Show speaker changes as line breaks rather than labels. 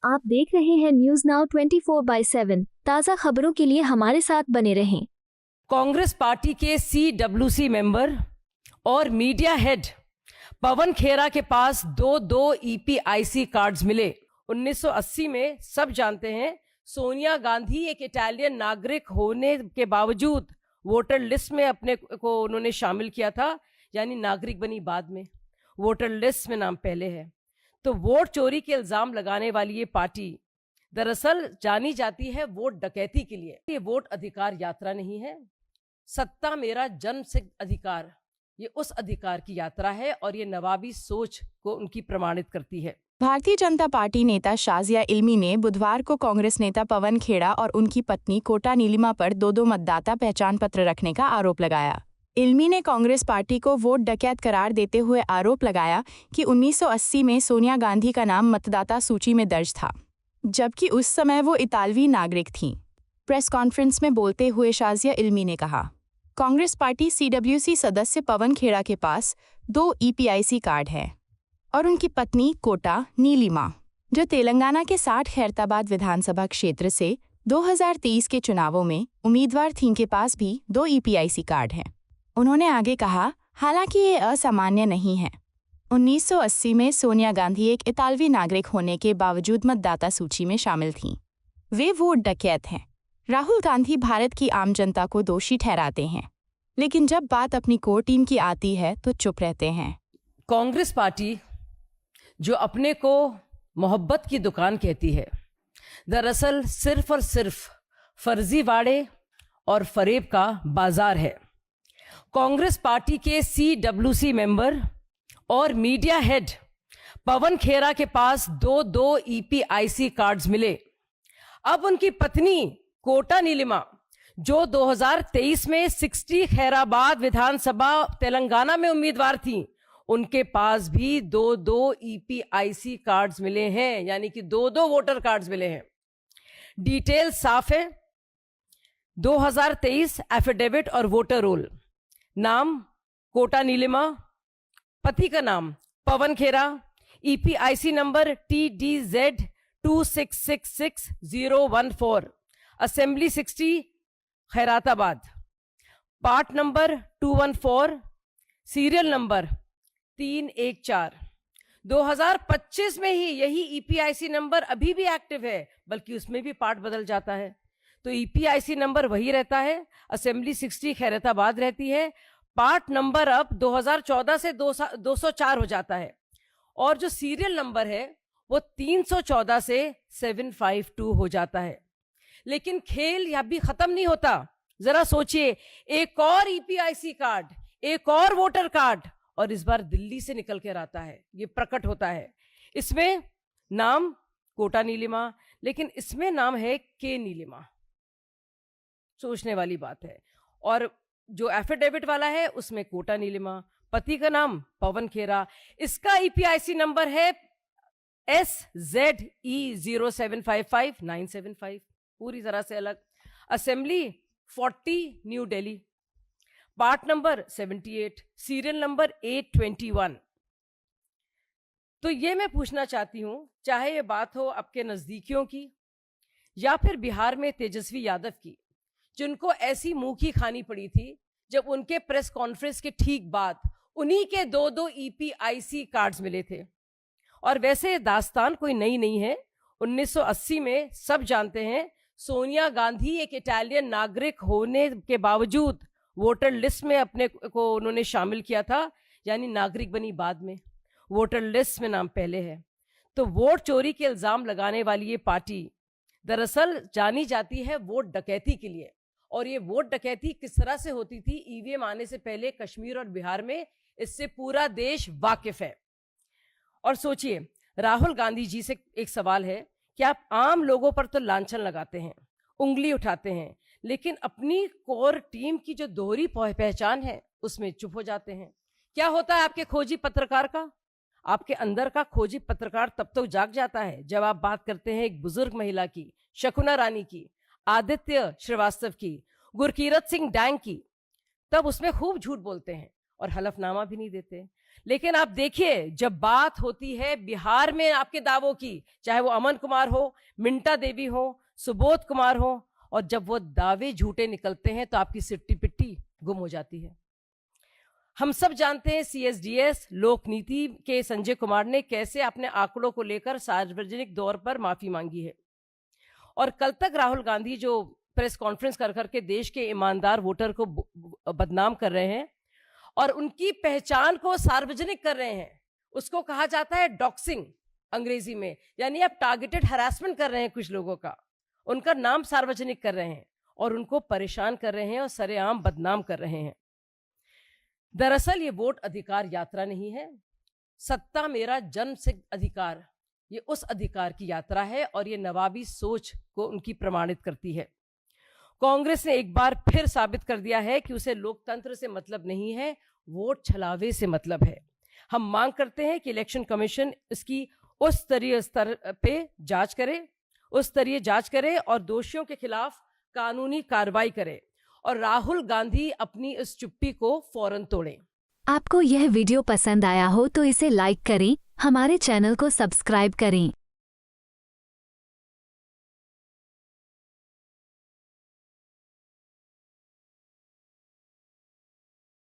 आप देख रहे हैं न्यूज नाउ 24/7। ताज़ा खबरों के लिए हमारे साथ बने रहें।
कांग्रेस पार्टी के CWC मेंबर और मीडिया हेड पवन खेरा के पास दो EPIC कार्ड्स मिले। 1980 में सब जानते हैं सोनिया गांधी एक इटालियन नागरिक होने के बावजूद वोटर लिस्ट में अपने को उन्होंने शामिल किया था, यानी नागरिक बनी बाद में, वोटर लिस्ट में नाम पहले है। तो वोट चोरी के इल्जाम लगाने वाली ये पार्टी दरअसल जानी जाती है वोट डकैती के लिए। ये वोट अधिकार यात्रा नहीं है, सत्ता मेरा जन्म सिद्ध अधिकार, ये उस अधिकार की यात्रा है और ये नवाबी सोच को उनकी प्रमाणित करती है।
भारतीय जनता पार्टी नेता शाजिया इल्मी ने बुधवार को कांग्रेस नेता पवन खेड़ा और उनकी पत्नी कोटा नीलिमा पर दो मतदाता पहचान पत्र रखने का आरोप लगाया। इल्मी ने कांग्रेस पार्टी को वोट डकैत करार देते हुए आरोप लगाया कि 1980 में सोनिया गांधी का नाम मतदाता सूची में दर्ज था, जबकि उस समय वो इतालवी नागरिक थीं। प्रेस कॉन्फ्रेंस में बोलते हुए शाजिया इल्मी ने कहा, कांग्रेस पार्टी CWC सदस्य पवन खेड़ा के पास 2 EPIC कार्ड हैं और उनकी पत्नी कोटा नीलिमा, जो तेलंगाना के 60 खैरताबाद विधानसभा क्षेत्र से 2023 के चुनावों में उम्मीदवार थीं, के पास भी 2 EPIC कार्ड हैं। उन्होंने आगे कहा, हालांकि ये असामान्य नहीं है। 1980 में सोनिया गांधी एक इतालवी नागरिक होने के बावजूद मतदाता सूची में शामिल थीं। वे वोट डकैत हैं। राहुल गांधी भारत की आम जनता को दोषी ठहराते हैं, लेकिन जब बात अपनी कोर टीम की आती है तो चुप रहते हैं।
कांग्रेस पार्टी जो अपने को मोहब्बत की दुकान कहती है, दरअसल सिर्फ और सिर्फ फर्जीवाड़े और फरेब का बाजार है। कांग्रेस पार्टी के CWC मेंबर और मीडिया हेड पवन खेरा के पास दो EPIC कार्ड्स मिले। अब उनकी पत्नी कोटा नीलिमा, जो 2023 में 60 खैराबाद विधानसभा तेलंगाना में उम्मीदवार थी, उनके पास भी दो EPIC कार्ड्स मिले हैं, यानी कि दो वोटर कार्ड्स मिले हैं। डिटेल साफ है। 2023 एफिडेविट और वोटर रोल, नाम कोटा नीलिमा, पति का नाम पवन खेरा, EPIC number TDZ 2666014, assembly 60 Khairatabad, part number 214, serial number 314। 2025 में ही यही EPIC नंबर अभी भी एक्टिव है, बल्कि उसमें भी पार्ट बदल जाता है। तो EPIC नंबर वही रहता है, असेंबली 60 खैरताबाद रहती है, पार्ट नंबर अब 2014 से 204 हो जाता है, और जो सीरियल नंबर है वो 314 से 752 हो जाता है। लेकिन खेल यह भी खत्म नहीं होता। जरा सोचिए, एक और EPIC कार्ड, एक और वोटर कार्ड, और इस बार दिल्ली से निकल कर आता है, ये प्रकट होता है। इसमें नाम कोटा नीलिमा, लेकिन इसमें नाम है के नीलिमा। सोचने वाली बात है। और जो एफिडेविट वाला है उसमें कोटा नीलिमा, पति का नाम पवन खेरा, इसका EPIC नंबर है SZE 0755975, पूरी तरह से अलग। Assembly 40 new Delhi, part number 78, serial number 821। तो ये मैं पूछना चाहती हूं, चाहे ये बात हो आपके नजदीकियों की या फिर बिहार में तेजस्वी यादव की, जिनको ऐसी मुंह की खानी पड़ी थी जब उनके प्रेस कॉन्फ्रेंस के ठीक बाद उन्हीं के दो EPIC कार्ड्स मिले थे। और वैसे दास्तान कोई नई नहीं है। 1980 में सब जानते हैं सोनिया गांधी एक इटालियन नागरिक होने के बावजूद वोटर लिस्ट में अपने को उन्होंने शामिल किया था, यानी नागरिक बनी बाद में, वोटर लिस्ट में नाम पहले है। तो वोट चोरी के इल्जाम लगाने वाली ये पार्टी दरअसल जानी जाती है वोट डकैती के लिए। और ये वोट डकैती किस तरह से होती थी EVM आने से पहले कश्मीर और बिहार में, इससे पूरा देश वाकिफ है। और सोचिए, राहुल गांधी जी से एक सवाल है कि आप आम लोगों पर तो लांछन लगाते हैं, उंगली उठाते हैं, लेकिन अपनी कोर टीम की जो दोहरी पहचान है उसमें चुप हो जाते हैं। क्या होता है आपके खोजी पत्रकार का? आपके अंदर का खोजी पत्रकार तब तो जाग जाता है जब आप बात करते हैं एक बुजुर्ग महिला की, शकुना रानी की, आदित्य श्रीवास्तव की, गुरकीरत सिंह डैंग की, तब उसमें खूब झूठ बोलते हैं और हलफनामा भी नहीं देते। लेकिन आप देखिए, जब बात होती है बिहार में आपके दावों की, चाहे वो अमन कुमार हो, मिंटा देवी हो, सुबोध कुमार हो, और जब वो दावे झूठे निकलते हैं तो आपकी सिट्टी पिट्टी गुम हो जाती है। हम सब जानते हैं सीएसडीएस लोक नीति के संजय कुमार ने कैसे अपने आंकड़ों को लेकर सार्वजनिक तौर पर माफी मांगी है, और कल तक राहुल गांधी जो प्रेस कॉन्फ्रेंस कर करके देश के ईमानदार वोटर को बदनाम कर रहे हैं और उनकी पहचान को सार्वजनिक कर रहे हैं, उसको कहा जाता है डॉक्सिंग अंग्रेजी में, यानी आप टारगेटेड हरासमेंट कर रहे हैं कुछ लोगों का, उनका नाम सार्वजनिक कर रहे हैं और उनको परेशान कर रहे हैं और सरेआम बदनाम कर रहे हैं। दरअसल ये वोट अधिकार यात्रा नहीं है, सत्ता मेरा जन्म सिद्ध अधिकार, ये उस अधिकार की यात्रा है और ये नवाबी सोच को उनकी प्रमाणित करती है। कांग्रेस ने एक बार फिर साबित कर दिया है कि उसे लोकतंत्र से मतलब नहीं है, वोट छलावे से मतलब है। हम मांग करते हैं कि इलेक्शन कमीशन इसकी उस स्तरीय स्तर पे जांच करे और दोषियों के खिलाफ कानूनी कार्रवाई करे और राहुल गांधी अपनी इस चुप्पी को फौरन तोड़ें।
आपको यह वीडियो पसंद आया हो तो इसे लाइक करें, हमारे चैनल को सब्सक्राइब करें।